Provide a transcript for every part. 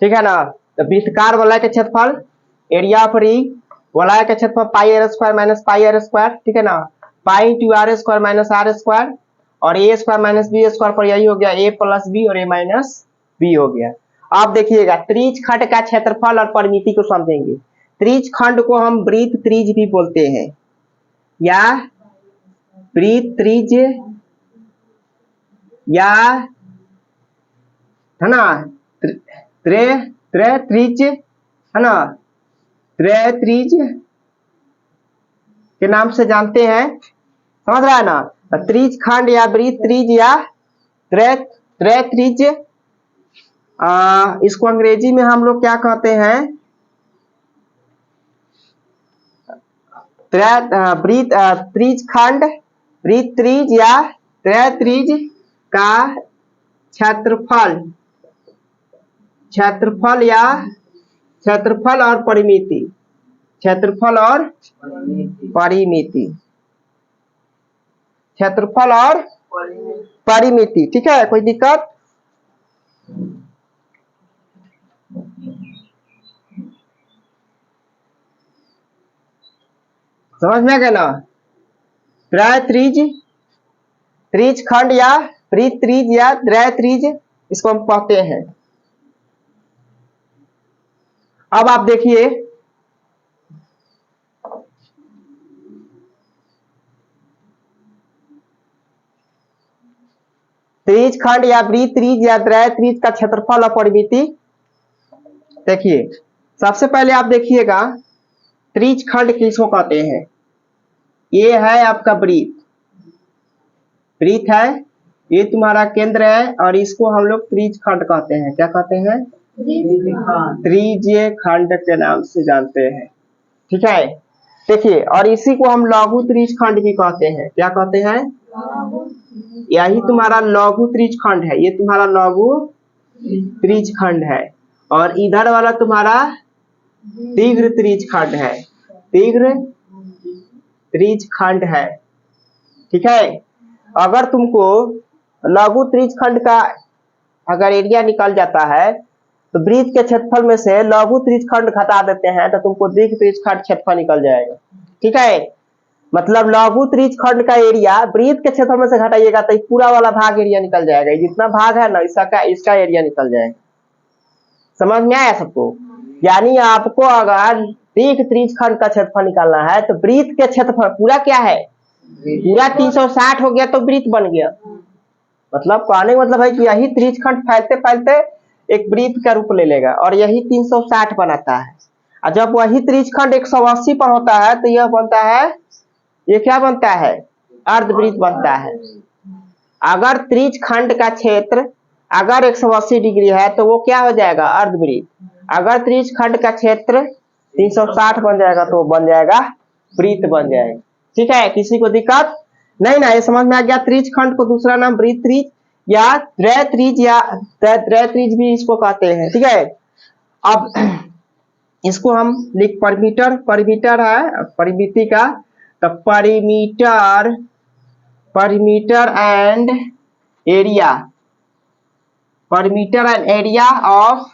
ठीक है ना। तो वृत्तकार वलय का क्षेत्रफल, एरिया ऑफ रिंग, वलय का क्षेत्रफल pi r square minus pi r square, ठीक है ना। Pi into r square minus r square और a square minus b square पर यही हो गया ए प्लस बी और ए माइनस बी हो गया। आप देखिएगा त्रिज खंड का क्षेत्रफल और परिमिति को समझेंगे। त्रिज खंड को हम वृत्त त्रिज भी बोलते हैं या वृत्त त्रिज या है ना त्रिज है ना, त्रिज के नाम से जानते हैं, समझ रहा है ना। त्रिज खंड या वृत्त त्रिज या त्रिज, इसको अंग्रेजी में हम लोग क्या कहते हैं, त्रिज खंड, वृत्त त्रिज या त्रिज का क्षेत्रफल, क्षेत्रफल या क्षेत्रफल और परिमिति, क्षेत्रफल और परिमिति, क्षेत्रफल और परिमिति, ठीक है। कोई दिक्कत? समझ में गया ना। त्रिज, त्रिज खंड या वृत्त त्रिज या त्रिज, इसको हम कहते हैं। अब आप देखिए त्रिज खंड या वृत्त त्रिज या त्रिज का क्षेत्रफल और परिमिति। देखिए सबसे पहले आप देखिएगा त्रिज खंड किसको कहते हैं। ये है आपका वृत्त, वृत्त है, ये तुम्हारा केंद्र है और इसको हम लोग त्रिज खंड कहते हैं। क्या कहते हैं? त्रिज खंड के नाम से जानते हैं, ठीक है। देखिए और इसी को हम लघु त्रिज खंड भी कहते हैं। क्या कहते हैं? यही तुम्हारा लघु त्रिज खंड है, ये तुम्हारा लघु त्रिज खंड है और इधर वाला तुम्हारा तीव्र त्रिज खंड है, तीव्र त्रिज खंड है, ठीक है। अगर तुमको लघु त्रिज खंड का अगर एरिया निकल जाता है तो वृत्त के क्षेत्रफल में से लघु त्रिज खंड घटा देते हैं तो तुमको दीर्घ त्रिज खंड क्षेत्रफल निकल जाएगा, ठीक है। मतलब लघु त्रिज खंड का एरिया वृत्त के क्षेत्रफल में से घटाइएगा तो पूरा वाला भाग एरिया निकल जाएगा, जितना भाग है ना इसका एरिया निकल जाएगा। समझ में आया सबको? यानी आपको अगर दीर्घ त्रिज खंड का क्षेत्रफल निकालना है तो वृत्त के क्षेत्रफल पूरा क्या है, पूरा 360 हो गया तो वृत्त बन गया। मतलब कहने का मतलब है कि यही त्रिज खंड फैलते फैलते एक वृत्त का रूप ले लेगा और यही 360 बनाता है। और जब वही त्रिज खंड 180 पर होता है तो यह बनता है, ये क्या बनता है? अर्धवृत्त बनता है। अगर त्रिज खंड का क्षेत्र अगर 180 डिग्री है तो वो क्या हो जाएगा? अर्धवृत्त। अगर त्रिज खंड का क्षेत्र 360 बन जाएगा तो बन जाएगा वृत्त बन जाएगा, ठीक है। किसी को दिक्कत नहीं ना? ये समझ में आ गया। त्रिज खंड को दूसरा नाम वृत्त त्रिज या त्रिज या त्रिज भी इसको कहते हैं, ठीक है। अब इसको हम लिख परिमीटर, परिमीटर है परिमिति का, तो परिमीटर, परिमीटर and area, परिमीटर and area of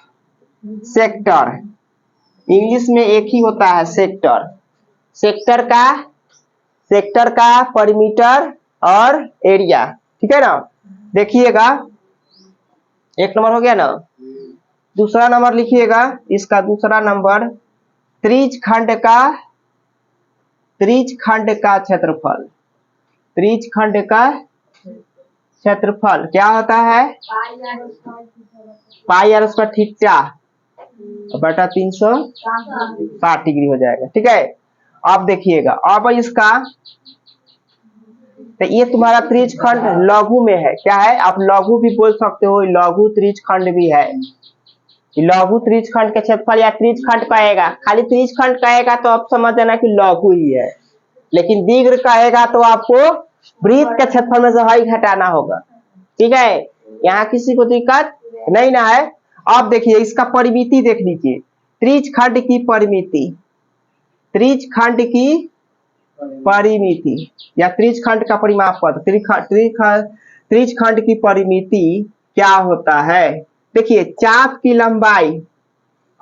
sector, English में एक ही होता है सेक्टर, सेक्टर का परिमीटर और एरिया, ठीक है ना। देखिएगा एक नंबर हो गया ना। दूसरा नंबर लिखिएगा, इसका दूसरा नंबर त्रिज खंड का क्षेत्रफल, त्रिज खंड का क्षेत्रफल क्या होता है? पाई आर स्क्वायर थीटा बटा 360 डिग्री हो जाएगा, ठीक है। अब देखिएगा अब इसका, तो ये तुम्हारा त्रिज खंड लघु में है, क्या है? आप लघु भी बोल सकते हो, लघु त्रिज खंड भी है। लघु त्रिज खंड का क्षेत्रफल या त्रिज खंड कहेगा, खाली त्रिज खंड कहेगा तो आप समझ जाना कि लघु ही है, लेकिन दीर्घ कहेगा तो आपको वृत्त के क्षेत्रफल में से ही घटाना होगा, ठीक है। यहाँ किसी को दिक्कत नहीं ना है। अब देखिए इसका परिमिति देख लीजिए, त्रिज खंड की परिमिति, त्रिज खंड की परिमिति या त्रिज खंड का परिमाप पद, त्रिज खंड की परिमिति क्या होता है? देखिए चाप की लंबाई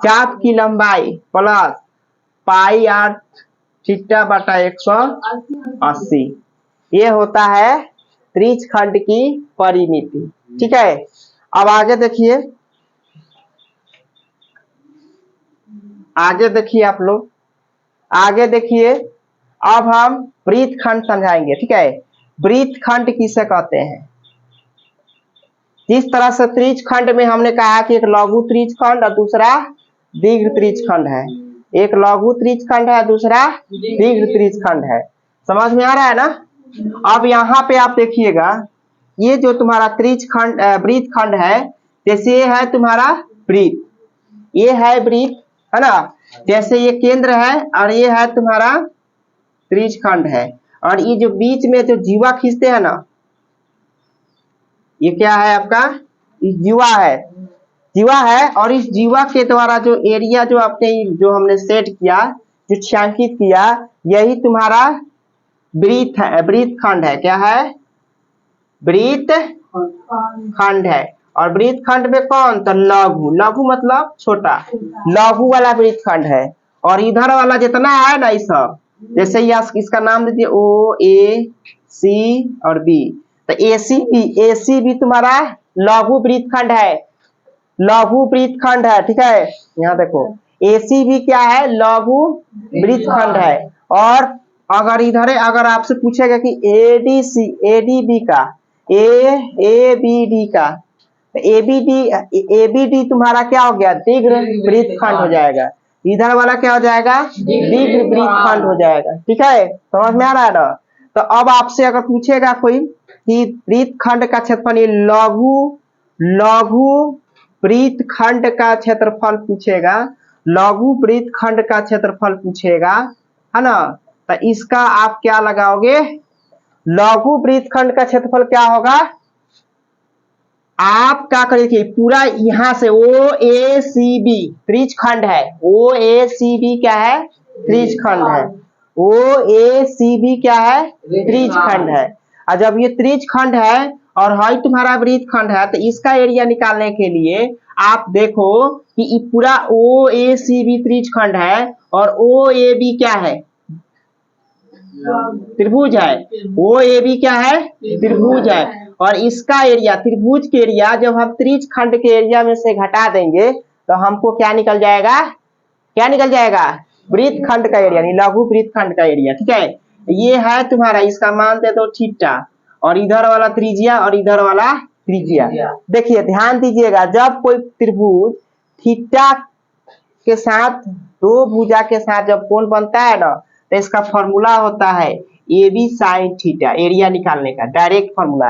चाप की लंबाई प्लस पाई आर थीटा बटा 180, ये होता है त्रिज्य खंड की परिमिति। ठीक है, अब आगे देखिए, आगे देखिए आप लोग, आगे देखिए, अब हम वृत्त खंड समझाएंगे। ठीक है, वृत्त खंड किसे कहते हैं? जिस तरह से त्रिज्य खंड में हमने कहा कि एक लघु त्रिज्य खंड और दूसरा दीर्घ त्रिज्य खंड है, एक लघु त्रिज्य खंड है, दूसरा दीर्घ त्रिज्य खंड है। समझ में आ रहा है ना? अब यहाँ पे आप देखिएगा, ये जो तुम्हारा त्रिज्य खंड वृत्त खंड है, जैसे ये है तुम्हारा वृत्त, ये है वृत्त, है ना? जैसे ये केंद्र है और ये है तुम्हारा त्रिज्य खंड है, और ये जो बीच में जो जीवा खींचते हैं ना, ये क्या है आपका? जीवा है, जीवा है। और इस जीवा के द्वारा जो एरिया जो आपने जो हमने सेट किया, जो छायांकित किया, यही तुम्हारा वृत्त है, वृत्त खंड है। क्या है? वृत्त खंड है। और वृत्त खंड में कौन? तो लघु, लघु मतलब छोटा, लघु वाला वृत्त खंड है। और इधर वाला जितना है ना, इस सब जैसे इसका नाम दीजिए ओ ए सी और बी, तो एसी भी तुम्हारा लघु वृत्त खंड है, लघु वृत्त खंड है। ठीक है, यहाँ देखो, एसी भी क्या है? लघु वृत्त खंड है। और अगर इधर अगर आपसे पूछेगा कि एडीसी एडीबी का एबीडी का, एबीडी तुम्हारा क्या हो गया? दीर्घ वृत्त खंड हो जाएगा। इधर वाला क्या हो जाएगा? दीर्घ वृत्त खंड हो जाएगा। ठीक है, समझ में आ रहा है ना? तो अब आपसे अगर पूछेगा कोई कि वृत्त खंड का क्षेत्रफल, लघु वृत्त खंड का क्षेत्रफल पूछेगा, लघु वृत्त खंड का क्षेत्रफल पूछेगा, है ना? तो इसका आप क्या लगाओगे? लघु वृत्त खंड का क्षेत्रफल क्या होगा? आप क्या करिए, पूरा यहां से ओ ए सी बी त्रिज्य खंड है, ओ ए सी बी क्या है? त्रिज्य खंड है। ओ ए सी बी क्या है? त्रिज्य खंड है। और जब ये त्रिज्य खंड है और हाई तुम्हारा वृत्त खंड है, तो इसका एरिया निकालने के लिए आप देखो कि पूरा ओ ए सी बी त्रिज्य खंड है और ओ ए बी क्या है? त्रिभुज है। ओ ए बी क्या है? त्रिभुज है। और इसका एरिया, त्रिभुज के एरिया जब हम त्रिज्य खंड के एरिया में से घटा देंगे तो हमको क्या निकल जाएगा? क्या निकल जाएगा? वृत्त खंड का एरिया, यानी लघु वृत्त खंड का एरिया। ठीक है, ये है तुम्हारा, इसका मान दे दो थीटा, और इधर वाला त्रिज्या और इधर वाला त्रिज्या। देखिए ध्यान दीजिएगा, जब कोई त्रिभुज थीटा के साथ दो भुजा के साथ जब कोण बनता है ना, तो इसका फॉर्मूला होता है A B sine theta, area निकालने का डायरेक्ट फॉर्मूला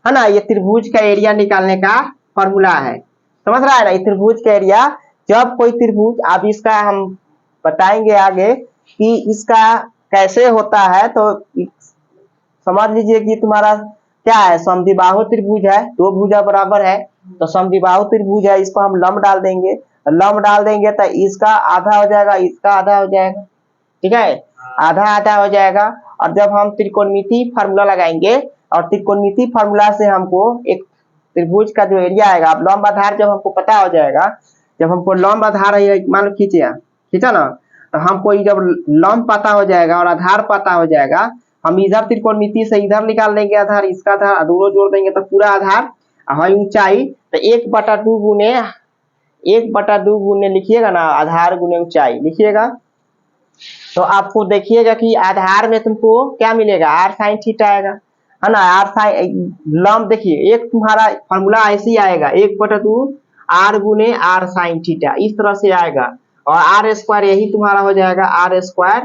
है ना? ये त्रिभुज का एरिया निकालने का फॉर्मूला है, समझ रहा है ना? ये त्रिभुज का एरिया, जब कोई त्रिभुज, अब इसका हम बताएंगे आगे कि इसका कैसे होता है, तो समझ लीजिए कि तुम्हारा क्या है? समद्विबाहु त्रिभुज है, दो भुजा बराबर है, तो समद्विबाहु त्रिभुज है, इसको हम लंब डाल देंगे, लंब डाल देंगे तो इसका आधा हो जाएगा, इसका आधा हो जाएगा। ठीक है, आधा आधा हो जाएगा। और जब हम त्रिकोणमिति फार्मूला लगाएंगे, और त्रिकोणमिति फार्मूला से हमको एक त्रिभुज का जो एरिया आएगा, अब लंब आधार जब हमको पता हो जाएगा, जब हमको लंब आधार मान लो खींचा ना, तो हमको जब लंब पता हो जाएगा और आधार पता हो जाएगा, हम इधर त्रिकोणमिति से इधर निकाल देंगे आधार, इसका आधार दोनों जोड़ देंगे तो पूरा आधार, ऊंचाई तो 1/2 गुने लिखिएगा ना, आधार गुने ऊंचाई लिखिएगा, तो आपको देखिएगा कि आधार में तुमको क्या मिलेगा? आर साइन थीटा आएगा, है ना? आर साइन लंब, देखिए एक तुम्हारा फॉर्मूला ऐसे ही आएगा, 1/2 आर गुने आर साइन थीटा, इस तरह से आएगा, और आर स्क्वायर यही तुम्हारा हो जाएगा आर स्क्वायर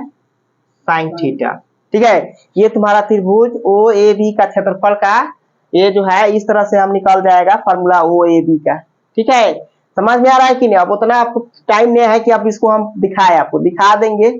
साइन थीटा। ठीक है, ये तुम्हारा त्रिभुज ओ ए बी का क्षेत्रफल का ये जो है, इस तरह से हम निकल जाएगा फॉर्मूला ओ ए बी का। ठीक है, समझ में आ रहा है कि नहीं? अब उतना आपको टाइम नहीं है कि अब इसको हम दिखाए, आपको दिखा देंगे,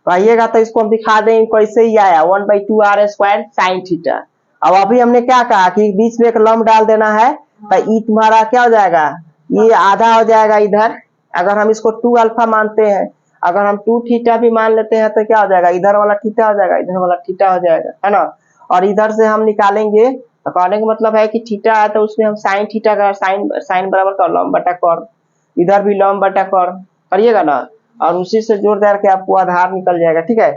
कहिएगा तो इसको हम दिखा देंगे कैसे ही आया, 1/2 आर स्क्वायर साइन थीटा। अब अभी हमने क्या कहा कि बीच में एक लंब डाल देना है, तो ये तुम्हारा क्या हो जाएगा? ये आधा हो जाएगा इधर, अगर हम इसको 2 अल्फा मानते हैं, अगर हम 2 थीटा भी मान लेते हैं तो क्या हो जाएगा? इधर वाला थीटा हो जाएगा, इधर वाला थीटा हो जाएगा, है ना? और इधर से हम निकालेंगे, तो कहने का मतलब है कि थीटा है तो उसमें हम साइन थीटा का साइन बराबर कर लंब बटा कर, इधर भी लंब बटा कर, करिएगा ना, और उसी से जोड़ देकर के आपको आधार निकल जाएगा। ठीक है,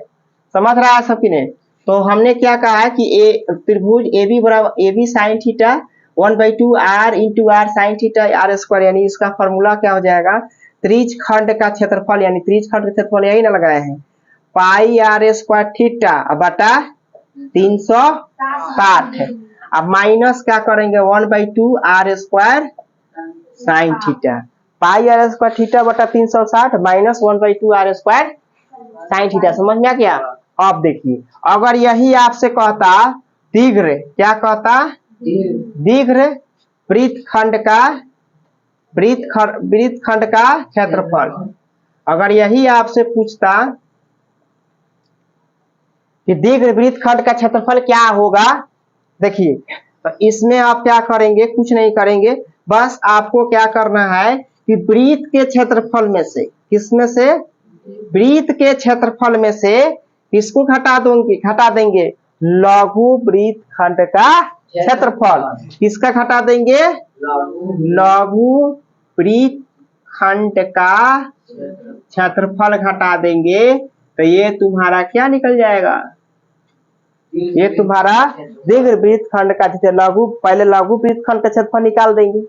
समझ रहा है सबकी ने। तो हमने क्या कहा है कि ए त्रिभुज ए बी बराबर A B sine theta 1/2 r into r sine theta r square, यानी इसका फॉर्मूला क्या हो जाएगा, त्रिज खंड का क्षेत्रफल, यानी त्रिज खंड का क्षेत्रफल यही ना लगाए हैं, पाई आर स्क्वायर थीटा बटा 360। अब माइनस क्या करेंगे 1/2 r square sine theta, pi r square theta बटा 360 minus 1/2 r square sine theta. समझ में आ गया। अब देखिए, अगर यही आपसे कहता दीर्घ, क्या कहता, दीर्घ वृत्तखंड का वृत्तखंड का क्षेत्रफल, अगर यही आपसे पूछता कि दीर्घ वृत्तखंड का क्षेत्रफल क्या होगा, देखिए तो इसमें आप क्या करेंगे, कुछ नहीं करेंगे, बस आपको क्या करना है कि वृत्त के क्षेत्रफल में से, किसमें से, वृत्त के क्षेत्रफल में से किसको घटा देंगे, लघु वृत्तखंड का क्षेत्रफल। किसका घटा देंगे, लघु वृत्तखंड का क्षेत्रफल घटा देंगे, तो ये तुम्हारा क्या निकल जाएगा, ये तुम्हारा दीर्घ वृत्तखंड का, जैसे लघु, पहले लघु वृत्तखंड का क्षेत्रफल निकाल देंगे,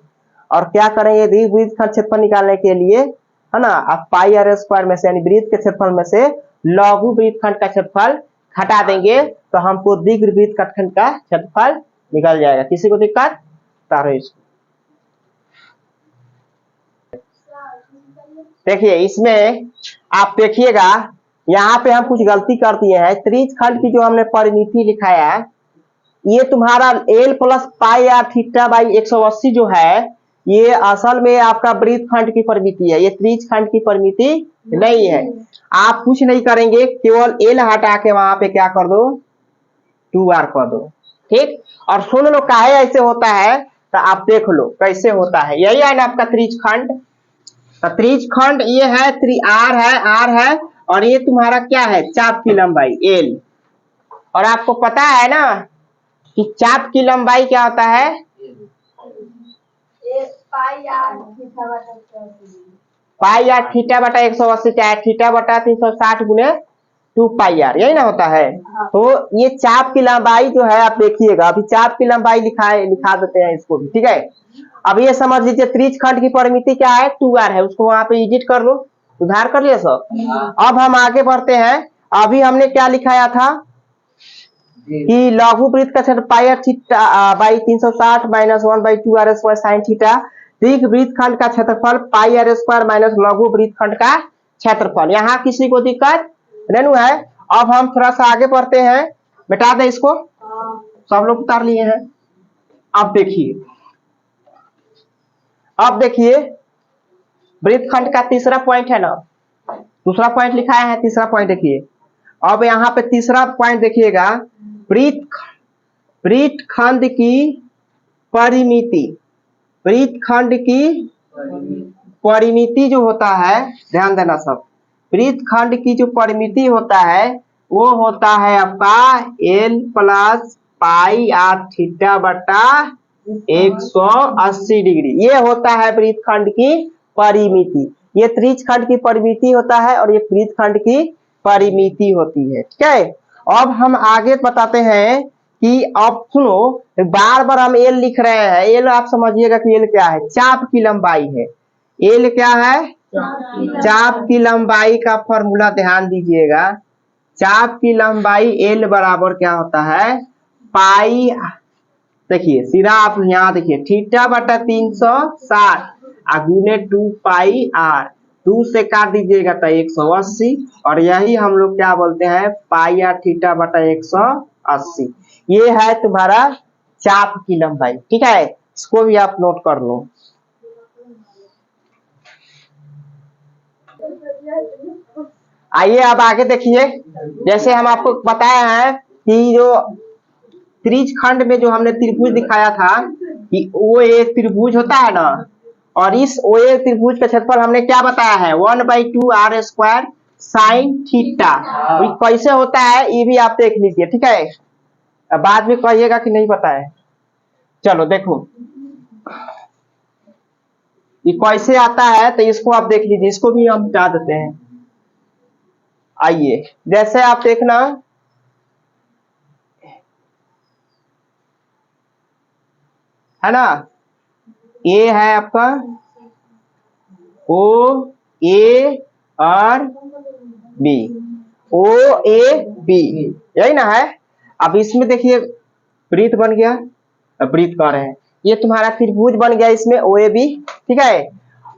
और क्या करेंगे दीर्घ वृत्तखंड क्षेत्रफल निकालने के लिए, है ना, आप पाई आर स्क्वायर में से, यानी वृत्त के क्षेत्रफल में से लघु वृत्तखंड का क्षेत्रफल घटा देंगे, तो हमको दीर्घ वृत्तखंड का क्षेत्रफल निकल जाएगा। किसी को दिक्कत, तारो इसको देखिए, इसमें आप देखिएगा यहाँ पे हम कुछ गलती कर दिए हैं। त्रिज खंड की जो हमने परिमिति लिखाया है, ये तुम्हारा l plus pi r theta by 180 जो है, ये असल में आपका वृत्तखंड की परिमिति है, ये त्रिज खंड की परिमिति नहीं है। आप कुछ नहीं करेंगे, केवल एल हटा के वहां पे क्या कर दो, 2r कर दो। ठीक, और सुन लो काहे ऐसे होता है, तो आप देख लो कैसे होता है। यही है ना आपका त्रिज खंड, तो त्रिज खंड ये है, आर है, और ये तुम्हारा क्या है, चाप की लंबाई एल। और आपको पता है ना कि चाप की लंबाई क्या होता है, पाई आर थीटा बटा 180, चाहे थीटा बटा 360 गुने 2 पाई आर, यही ना होता है। तो ये चाप की लंबाई जो है, आप देखिएगा, अभी चाप की लंबाई लिखा देते हैं इसको भी। ठीक है, अब ये समझ लीजिए त्रिज खंड की परिमिति क्या है, 2r है, उसको वहां पे एडिट कर लो, सुधार कर लिया सब। अब हम आगे बढ़ते हैं। अभी हमने क्या लिखाया था कि लघु वृत्त का क्षेत्र pi r theta by 360 minus 1/2 r square sine theta, दीर्घ वृत्तखंड का क्षेत्रफल पाई आर स्क्वायर माइनस लघु वृत्तखंड का क्षेत्रफल। यहाँ किसी को दिक्कत नहीं है। अब हम थोड़ा सा आगे बढ़ते हैं, मिटा दे इसको, सब लोग उतार लिए हैं। अब देखिए वृत्तखंड का तीसरा पॉइंट है ना, दूसरा पॉइंट लिखाया है, तीसरा पॉइंट देखिए। अब यहाँ पे तीसरा पॉइंट देखिएगा, वृत्तखंड की परिमिति, वृत्तखंड की परिमिति जो होता है, ध्यान देना सब, वृत्तखंड की जो परिमिति होता है वो होता है आपका l plus pi r theta बटा 180 डिग्री, ये होता है वृत्तखंड की परिमिति। ये त्रिज खंड की परिमिति होता है और ये वृत्तखंड की परिमिति होती है। ठीक है, अब हम आगे बताते हैं कि अब सुनो, बार बार हम एल लिख रहे हैं, एल आप समझिएगा कि एल क्या है, चाप की लंबाई है। एल क्या है, चाप की लंबाई का फॉर्मूला ध्यान दीजिएगा। चाप की लंबाई एल बराबर क्या होता है, पाई, देखिए सीधा आप यहाँ देखिए थीटा बटा 360 गुने 2 पाई आर, 2 से काट दीजिएगा तो 180, और यही हम लोग क्या बोलते हैं, पाई आर थीटा बटा 180। ये है तुम्हारा चाप की लंबाई। ठीक है, इसको भी आप नोट कर लो। आइए अब आगे देखिए, जैसे हम आपको बताया है कि जो त्रिज खंड में जो हमने त्रिभुज दिखाया था कि वो एक त्रिभुज होता है ना, और इस ओ ए त्रिभुज का क्षेत्रफल हमने क्या बताया है, 1/2 आर स्क्वायर साइन थीटा। कैसे होता है ये भी आप देख लीजिए। ठीक है, बाद में कहिएगा कि नहीं पता है। चलो देखो, ये कैसे आता है तो इसको आप देख लीजिए, इसको भी हम हटा देते हैं। आइए जैसे आप देखना, है ना, ये है आपका ओ ए और बी, ओ ए बी, यही ना है। अब इसमें देखिए वृत्त बन गया, वृत्त कर रहे हैं, ये तुम्हारा त्रिभुज बन गया इसमें ओ ए बी, ठीक है।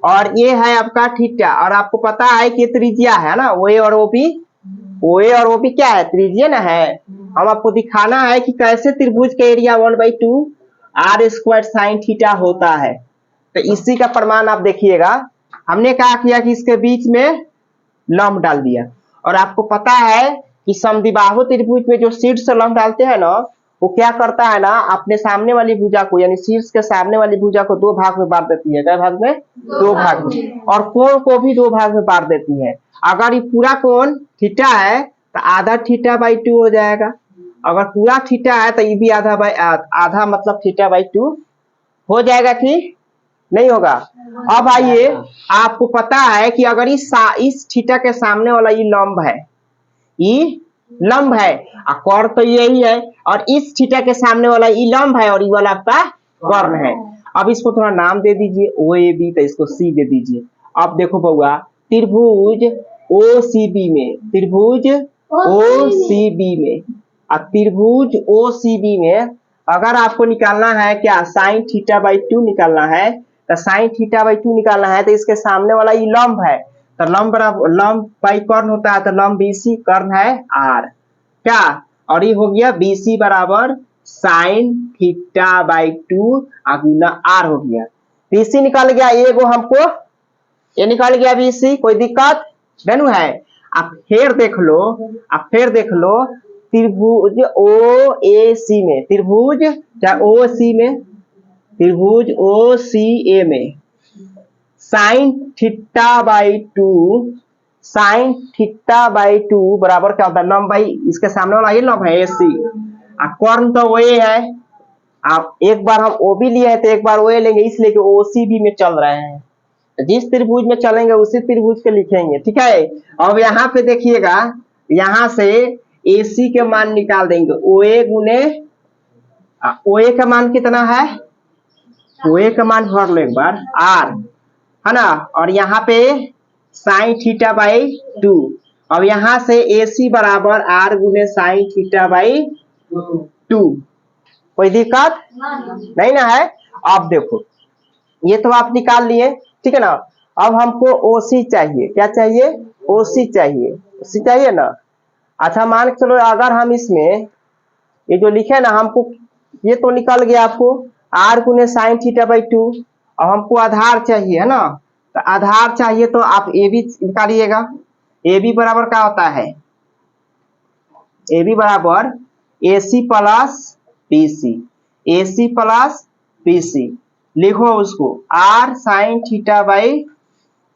और ये है आपका थीटा, और आपको पता है कि त्रिज्या है ना, ओ ए और ओ बी, ओ ए और ओ बी क्या है, त्रिज्या ना है। हम आपको दिखाना है कि कैसे त्रिभुज का area 1/2 r square sine theta होता है। तो इसी का प्रमाण आप देखिएगा, हमने क्या किया कि इसके बीच में लंब डाल दिया, और आपको पता है कि समद्विबाहु त्रिभुज में जो शीर्ष से लंब डालते हैं ना, वो क्या करता है ना, अपने सामने वाली भुजा को, यानी शीर्ष के सामने वाली भुजा को दो भाग में बांट देती है। क्या भाग में? दो भाग में। और कोण को भी दो भाग में बांट देती है। अगर ये पूरा कोण थीटा है तो आधा थीटा बाई 2 हो जाएगा, अगर पूरा थीटा है तो ये भी आधा मतलब थीटा बाई 2 हो जाएगा कि नहीं होगा। अब आइए, आपको पता है कि अगर इस थीटा के सामने वाला ये लंब है, ये लंब है, कर्ण तो यही है, और इस थीटा के सामने वाला ये लंब है और ये वाला आपका कर्ण है। अब इसको थोड़ा नाम दे दीजिए ओ ए बी, तो इसको सी दे दीजिए। अब देखो बउआ, त्रिभुज ओ सी बी में, त्रिभुज ओ सी बी में, अब त्रिभुज ओ सी बी में अगर आपको निकालना है क्या, साइन थीटा बाई 2 निकालना है, तो साइन थीटा बाई 2 निकालना है तो इसके सामने वाला ये लंब है, तो लंब बराबर लंब बाई कर्ण होता है, तो लंब बीसी, कर्ण है आर, क्या, और ये हो गया बीसी बराबर साइन थीटा बाई 2 गुना आर हो गया। बीसी निकल गया, ये वो हमको ये निकल गया बीसी, कोई दिक्कत नहीं है। आप फिर देख लो, आप फिर देख लो, त्रिभुज ओ ए सी में, त्रिभुज चाहे ओ सी में, त्रिभुज ओ सी ए में sign theta by 2, sign theta by 2 बराबर क्या होता है, लंब बाई इसके सामने वाला ये लंब है ए सी, कर्ण तो वो है। आप एक बार हम ओ बी लिए हैं तो एक बार ओ ए लेंगे, इसलिए कि ओ सी बी में चल रहे हैं, जिस त्रिभुज में चलेंगे उसी त्रिभुज के लिखेंगे, ठीक है। अब यहाँ पे देखिएगा, यहाँ से AC के मान निकाल देंगे, OA गुने OA का मान कितना है, OA का मान भर लो एक बार R, है ना, और यहाँ पे साइन थीटा बाई 2, अब यहाँ से AC बराबर R गुने साइन थीटा बाई 2, कोई दिक्कत नहीं ना है। अब देखो ये तो आप निकाल लिए, ठीक है ना। अब हमको OC चाहिए, क्या चाहिए, OC चाहिए, OC चाहिए ना। अच्छा मान के चलो, अगर हम इसमें ये जो लिखे ना, हमको ये तो निकल गया आपको R गुने साइन थीटा बाई 2, अब हमको आधार चाहिए, है ना, तो आधार चाहिए तो आप ए बी निकालिएगा। ए बी बराबर क्या होता है, ए बी बराबर ए सी प्लस बी सी, ए सी प्लस बी सी, लिखो उसको R साइन थीटा बाई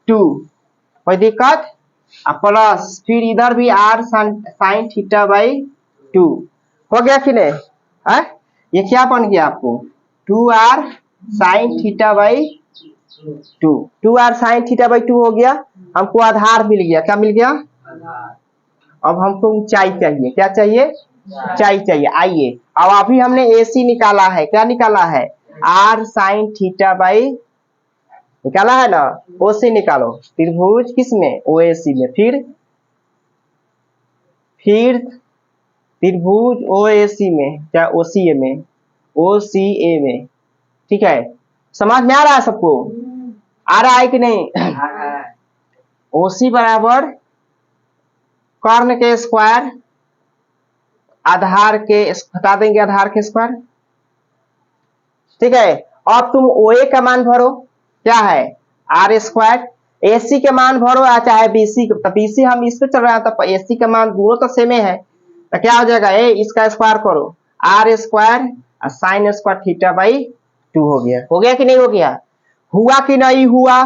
2, कोई दिक्कत, प्लस फिर इधर भी R साइन थीटा बाई 2, हो गया कि नहीं है। ये क्या बन गया आपको 2R sign theta by 2, 2R sign theta by 2 हो गया। हमको आधार मिल गया, क्या मिल गया, अब हमको ऊंचाई चाहिए, क्या चाहिए, ऊंचाई चाहिए। आइए, अब अभी हमने AC निकाला है, क्या निकाला है, R साइन थीटा बाई निकाला है ना, OC निकालो, त्रिभुज किसमें, OAC में, फिर त्रिभुज OAC में क्या OCA में, OCA में, ठीक है। समझ में आ रहा है सबको, आ रहा है कि नहीं। OC बराबर कर्ण के स्क्वायर, आधार के बता देंगे, आधार के स्क्वायर, ठीक है। अब तुम OA का मान भरो, क्या है R स्क्वायर, AC के मान भरो या चाहे BC, तो BC हम इस पे चल रहे हैं तो AC का मान दोनों तो सेम है, तो क्या हो जाएगा, इसका स्क्वायर करो R स्क्वायर और साइन स्क्वायर थीटा बाई 2 हो गया, हो गया कि नहीं हो गया, हुआ कि नहीं हुआ,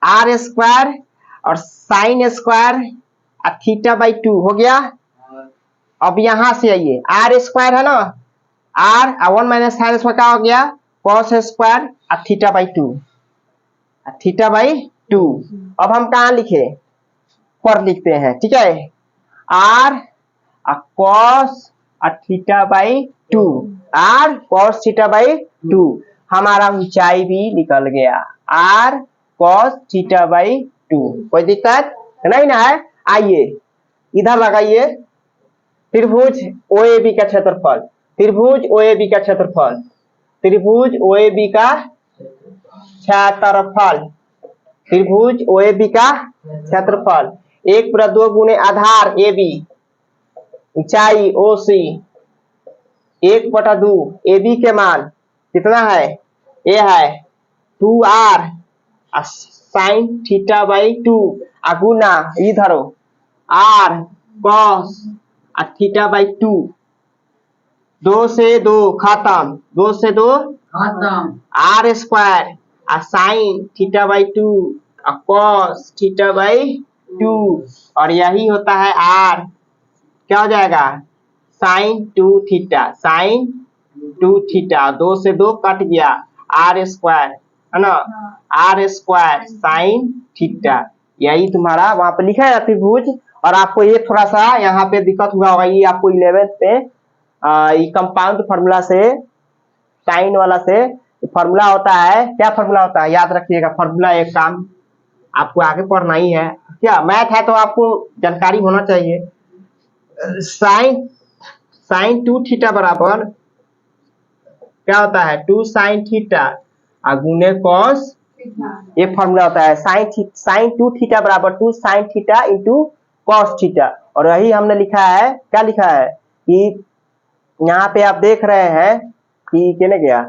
R स्क्वायर और साइन स्क्वायर और थीटा बाई 2 हो गया। अब यहां से आइए, R स्क्वायर है ना, R और 1 माइनस साइन स्क्वायर क्या हो गया, कॉस स्क्वायर और थीटा बाई 2, थीटा बाई 2। अब हम कहाँ लिखे, पर लिखते हैं, ठीक है। R cos theta by 2, r cos theta by 2। हमारा ऊंचाई भी निकल गया, आर कॉस थीटा बाई 2। कोई दिक्कत नहीं ना है। आइए इधर लगाइए, त्रिभुज ओएबी का क्षेत्रफल, त्रिभुज ओएबी का क्षेत्रफल, त्रिभुज ओएबी का क्षेत्रफल, त्रिभुज ओएबी का क्षेत्रफल 1/2 गुने आधार ए बी, ऊंचाई ओ सी 1/2। ए बी के मान कितना है, ये है 2r साइन थीटा बाई 2 गुना इधर आर कॉस थीटा बाई 2। 2 से 2 खत्म, 2 से 2 खत्म, r square sine theta by 2 cos theta by 2, और यही होता है आर। क्या हो जाएगा, साइन 2 थीटा, साइन 2 थीटा, 2 से 2 कट गया, आर स्क्वायर है ना, आर स्क्वायर साइन थीटा। यही तुम्हारा वहां पे लिखा है त्रिभुज। और आपको ये थोड़ा सा यहाँ पे दिक्कत हुआ होगा, ये आपको 11th पे ये कंपाउंड फार्मूला से, साइन वाला से फार्मूला होता है। क्या फार्मूला होता है याद रखिएगा, फार्मूला एक काम आपको आगे पढ़ना ही है, क्या मैथ है तो आपको जानकारी होना चाहिए। साइन 2 थीटा बराबर क्या होता है, 2 साइन थीटा गुने कॉस, ये फॉर्मूला होता है साइन 2 थीटा बराबर 2 sine theta into cos theta. और यही हमने लिखा है, क्या लिखा है कि यहाँ पे आप देख रहे हैं कि कहने गया,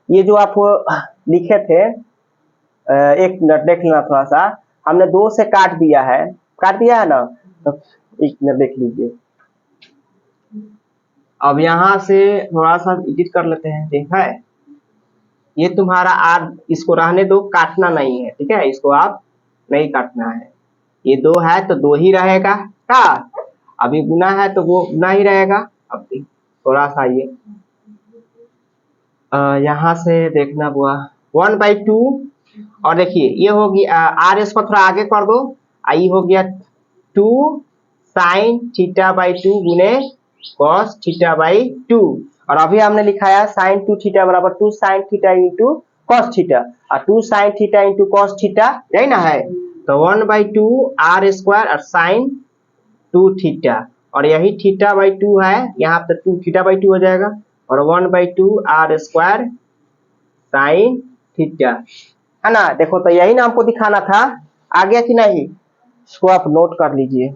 ये जो आप लिखे थे, एक मिनट देख लेना थोड़ा सा, हमने 2 से काट दिया है, काट दिया है ना, तो एक मिनट देख लीजिए। अब यहाँ से थोड़ा सा एडिट कर लेते हैं, देखा है ये तुम्हारा आर, इसको रहने दो, काटना नहीं है, ठीक है, इसको आप नहीं काटना है। ये 2 है तो 2 ही रहेगा, क्या अभी गुना है तो वो गुना ही रहेगा। अब थोड़ा सा ये यहाँ से देखना हुआ 1/2, और देखिए ये होगी आर, इसको थोड़ा आगे कर दो, आई हो गया 2 साइन थीटा बाई 2 गुने कॉस थीटा बाई 2। और अभी हमने लिखा है साइन 2 थीटा बराबर 2 sine theta into cos theta, और 2 sine theta into cos theta, यही ना है। तो 1/2 आर स्क्वायर और साइन 2 थीटा, और यही थीटा बाई 2 है, यहाँ पे 2 थीटा बाई 2 हो जाएगा, और 1/2 आर स्क्वायर साइन थीटा, है ना। देखो तो यही ना हमको दिखाना था, आ गया कि नहीं, इसको आप नोट कर लीजिए।